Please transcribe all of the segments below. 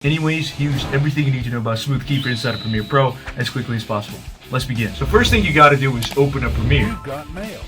Anyways, here's everything you need to know about smooth keyframes inside of Premiere Pro as quickly as possible. Let's begin. So first thing you gotta do is open up Premiere. You've got mail.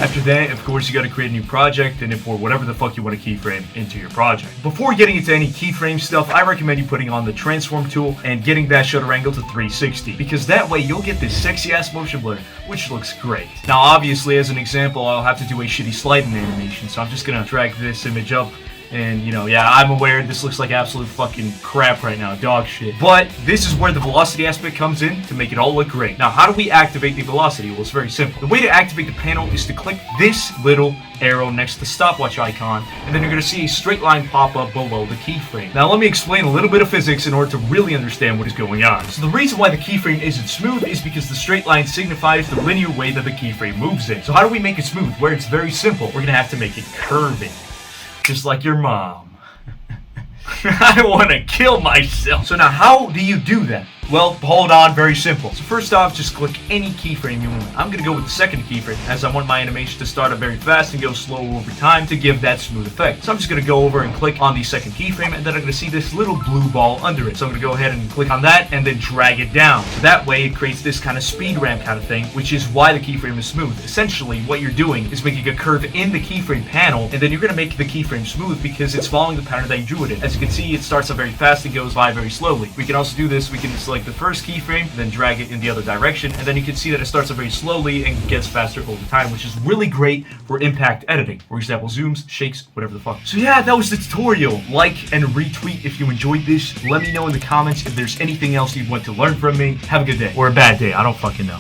After that, of course, you gotta create a new project and import whatever the fuck you want to keyframe into your project. Before getting into any keyframe stuff, I recommend you putting on the transform tool and getting that shutter angle to 360, because that way you'll get this sexy ass motion blur, which looks great. Now obviously, as an example, I'll have to do a shitty sliding animation, so I'm just gonna drag this image up. And, you know, yeah, I'm aware this looks like absolute fucking crap right now, dog shit. But this is where the velocity aspect comes in to make it all look great. Now, how do we activate the velocity? Well, it's very simple. The way to activate the panel is to click this little arrow next to the stopwatch icon, and then you're going to see a straight line pop up below the keyframe. Now, let me explain a little bit of physics in order to really understand what is going on. So the reason why the keyframe isn't smooth is because the straight line signifies the linear way that the keyframe moves in. So how do we make it smooth? Where it's very simple. We're going to have to make it curving. Just like your mom. I want to kill myself. So now how do you do that? Well, hold on, very simple. So first off, just click any keyframe you want. I'm going to go with the second keyframe, as I want my animation to start up very fast and go slow over time to give that smooth effect. So I'm just going to go over and click on the second keyframe, and then I'm going to see this little blue ball under it. So I'm going to go ahead and click on that and then drag it down. So that way it creates this kind of speed ramp kind of thing, which is why the keyframe is smooth. Essentially, what you're doing is making a curve in the keyframe panel, and then you're going to make the keyframe smooth because it's following the pattern that you drew it in. As you can see, it starts up very fast and goes by very slowly. We can also do this. We can select the first keyframe, then drag it in the other direction, and then you can see that it starts up very slowly and gets faster over time, which is really great for impact editing. For example, zooms, shakes, whatever the fuck. So yeah, that was the tutorial. Like and retweet if you enjoyed this. Let me know in the comments if there's anything else you want to learn from me. Have a good day. Or a bad day. I don't fucking know.